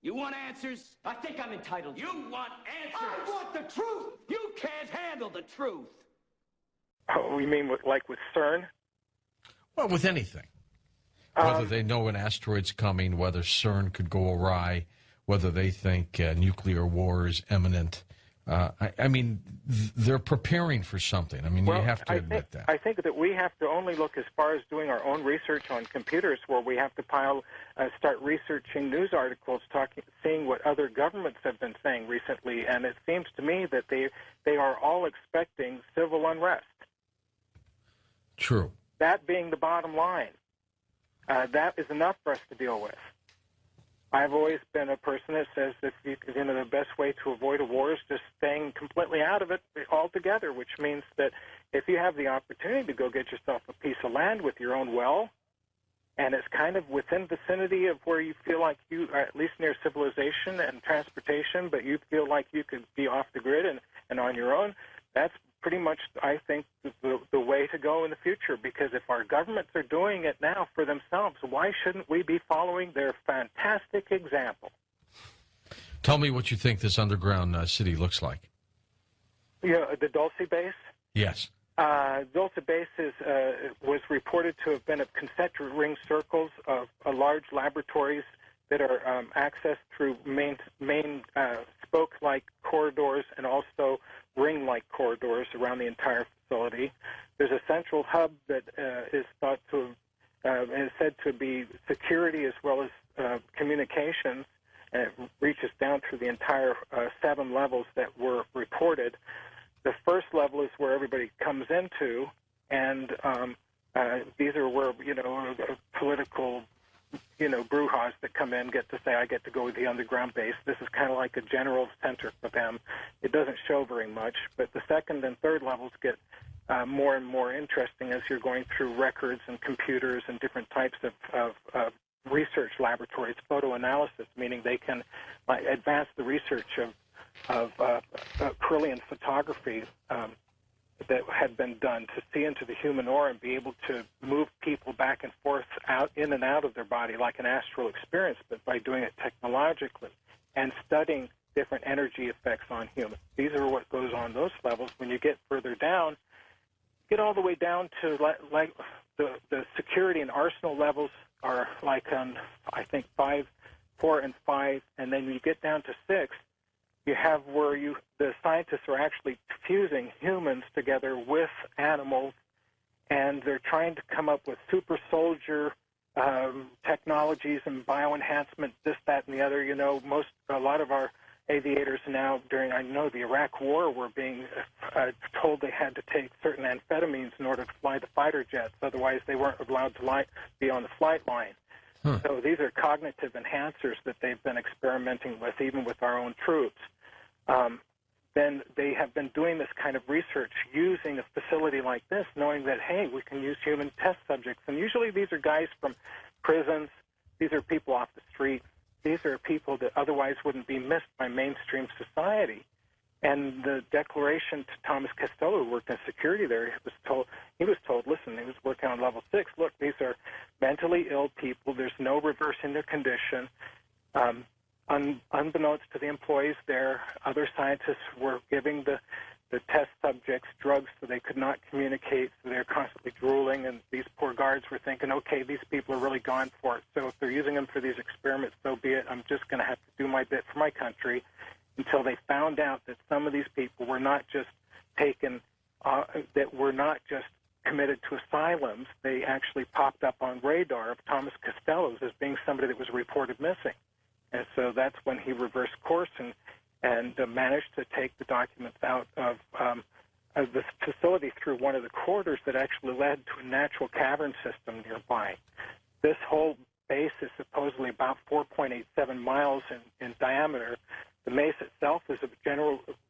You want answers? I think I'm entitled. You want answers? I want the truth! You can't handle the truth. Oh, you mean with CERN? Well, with anything. Whether they know an asteroid's coming, whether CERN could go awry, whether they think nuclear war is imminent. I mean, they're preparing for something. I mean, you have to admit that. I think that we have to only look as far as doing our own research on computers, where we have to start researching news articles, seeing what other governments have been saying recently, and it seems to me that they are all expecting civil unrest. True. That being the bottom line. That is enough for us to deal with. I've always been a person that says that the best way to avoid a war is just staying completely out of it altogether, which means that if you have the opportunity to go get yourself a piece of land with your own well, and it's kind of within vicinity of where you feel like you are at least near civilization and transportation, but you feel like you could be off the grid and on your own, that's pretty much, I think, the way to go in the future, because if our governments are doing it now for themselves, why shouldn't we be following their fantastic example? Tell me what you think this underground city looks like. Yeah, the Dulce base? Yes. Dulce base was reported to have been of concentric ring circles of large laboratories that are accessed through main spoke-like corridors and also ring-like corridors around the entire facility. There's a central hub that is thought to is said to be security as well as communications, and it reaches down through the entire 7 levels that were reported. The first level is where everybody comes into, and these are where political brujas that come in get to say, I get to go with the underground base. This is kind of like a general center for them. It doesn't show very much, but the second and third levels get more and more interesting as you're going through records and computers and different types of research laboratories, photo analysis, meaning they can advance the research of Kirlian photography that had been done to see into the human aura and be able to move people back and forth in and out of their body like an astral experience, but by doing it technologically and studying different energy effects on humans. These are what goes on those levels. When you get further down, get all the way down to like the security and arsenal levels are like on, I think, 5, 4, and 5, and then you get down to 6, you have where the scientists are actually fusing humans together with animals, and they're trying to come up with super soldier technologies and bioenhancement, this, that, and the other. A lot of our aviators now during, the Iraq War were being told they had to take certain amphetamines in order to fly the fighter jets. Otherwise, they weren't allowed to be on the flight line. So these are cognitive enhancers that they've been experimenting with, even with our own troops. Then they have been doing this kind of research using a facility like this, knowing that, hey, we can use human test subjects. And usually these are guys from prisons. These are people off the street. These are people that otherwise wouldn't be missed by mainstream society. And the declaration to Thomas Costello, who worked in security there, he was told, listen, he was working on level 6, look, these are mentally ill people. There's no reversing their condition. Unbeknownst to the employees there, other scientists were giving the test subjects drugs so they could not communicate, so they're constantly drooling, and these poor guards were thinking, okay, these people are really gone for it, so if they're using them for these experiments, so be it. I'm just going to have to do my bit for my country, until they found out that some of these people were not just committed to asylums. They actually popped up on radar of Thomas Costello's as being somebody that was reported missing. And so that's when he reversed course and managed to take the documents out of the facility through one of the corridors that actually led to a natural cavern system nearby. This whole base is supposedly about 4.87 miles in diameter. The maze itself is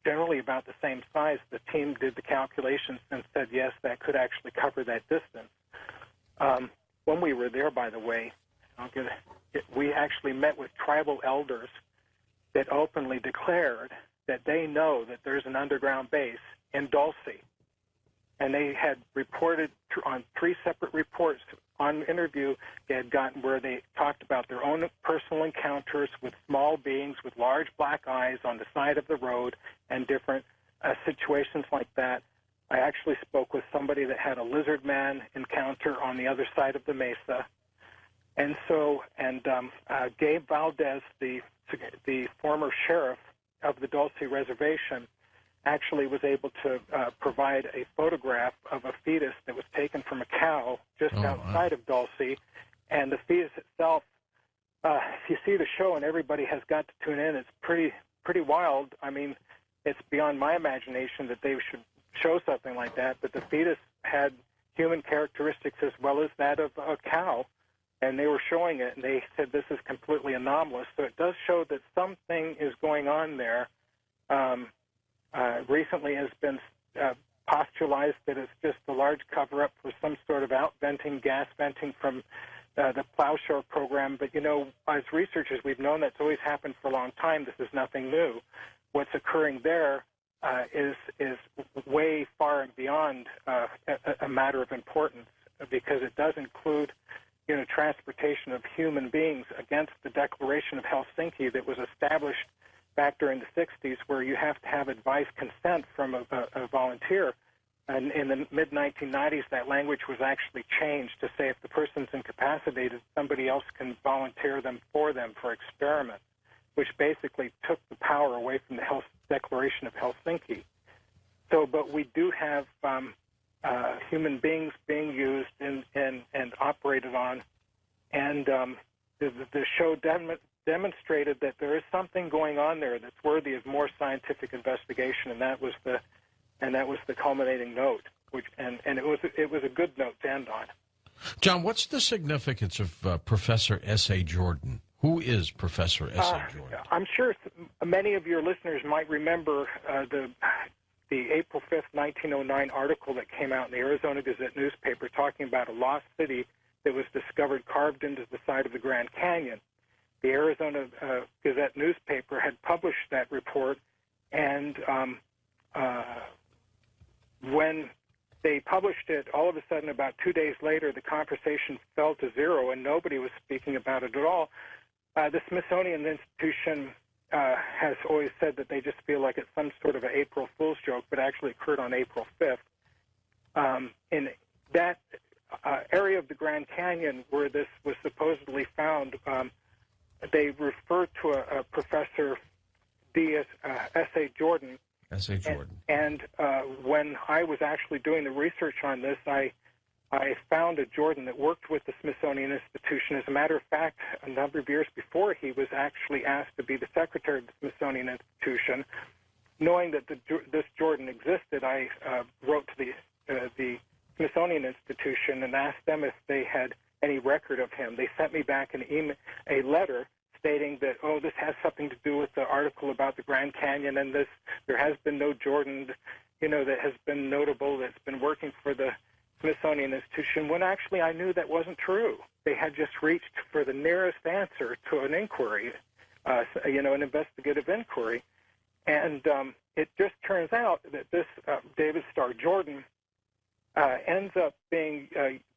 generally about the same size. The team did the calculations and said, yes, that could actually cover that distance. When we were there, by the way, we actually met with tribal elders that openly declared that they know that there's an underground base in Dulce. And they had reported on 3 separate reports on interview they had gotten where they talked about their own personal encounters with small beings with large black eyes on the side of the road and different situations like that. I actually spoke with somebody that had a lizard man encounter on the other side of the mesa. And so, Gabe Valdez, the former sheriff of the Dulce Reservation, actually was able to provide a photograph of a fetus that was taken from a cow just outside of Dulce. And the fetus itself, if you see the show, and everybody has got to tune in, it's pretty wild. I mean, it's beyond my imagination that they should show something like that, but the fetus had human characteristics as well as that of a cow, and they were showing it, and they said this is completely anomalous. So it does show that something is going on there. Recently has been postulated that it's just a large cover-up for some sort of out-venting, gas venting from the Plowshare program. But, you know, as researchers, we've known that's always happened for a long time. This is nothing new. What's occurring there is way far and beyond a matter of importance, because it does include, you know, transportation of human beings against the Declaration of Helsinki that was established back during the 60s, where you have to have advice consent from a volunteer. And in the mid-1990s, that language was actually changed to say if the person's incapacitated, somebody else can volunteer them for experiments, which basically took the power away from the Declaration of Helsinki. So, but we do have human beings being used and operated on, and the show demonstrated that there is something going on there that's worthy of more scientific investigation, and that was the culminating note, and it was a good note to end on. John, what's the significance of Professor S.A. Jordan? Who is Professor S.A. Jordan? I'm sure many of your listeners might remember the April 5th, 1909 article that came out in the Arizona Gazette newspaper talking about a lost city that was discovered carved into the side of the Grand Canyon. The Arizona Gazette newspaper had published that report, and when they published it, all of a sudden, about 2 days later, the conversation fell to zero, and nobody was speaking about it at all. The Smithsonian Institution has always said that they just feel like it's some sort of an April Fool's joke, but actually occurred on April 5th. In that area of the Grand Canyon where this was supposedly found, they refer to a Professor S.A. Jordan. S.A. Jordan. And when I was actually doing the research on this, I found a Jordan that worked with the Smithsonian Institution. As a matter of fact, a number of years before, he was actually asked to be the secretary of the Smithsonian Institution. Knowing that this Jordan existed, I wrote to the Smithsonian Institution and asked them if they had any record of him. They sent me back a letter stating that, this has something to do with the article about the Grand Canyon, and there has been no Jordan, that has been notable, that's been working for the Smithsonian Institution, when actually I knew that wasn't true. They had just reached for the nearest answer to an inquiry, an investigative inquiry. And it just turns out that this David Starr Jordan ends up being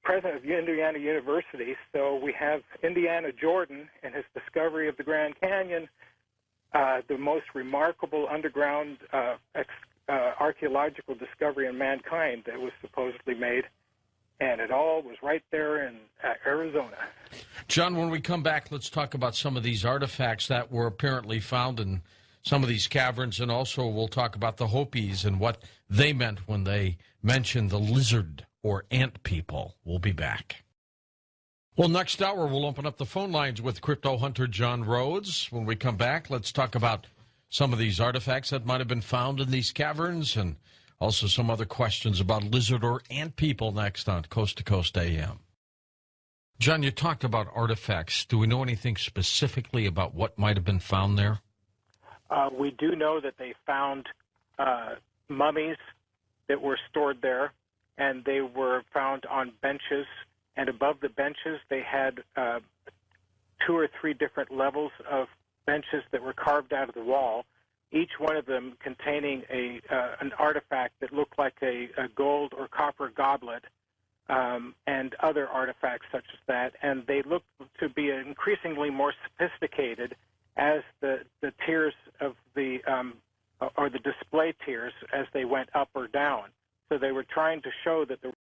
president of Indiana University. So we have Indiana Jordan and his discovery of the Grand Canyon, the most remarkable underground archaeological discovery in mankind that was supposedly made. And it all was right there in Arizona. John, when we come back, let's talk about some of these artifacts that were apparently found in some of these caverns, and also we'll talk about the Hopis and what they meant when they mentioned the lizard or ant people. We'll be back. Well, next hour, we'll open up the phone lines with crypto hunter John Rhodes. When we come back, let's talk about some of these artifacts that might have been found in these caverns, and also some other questions about lizard or ant people next on Coast to Coast AM. John, you talked about artifacts. Do we know anything specifically about what might have been found there? We do know that they found mummies that were stored there, and they were found on benches. And above the benches, they had 2 or 3 different levels of benches that were carved out of the wall, each one of them containing an artifact that looked like a gold or copper goblet. and other artifacts such as that. And they looked to be increasingly more sophisticated as the tiers of the or the display tiers as they went up or down. So they were trying to show that the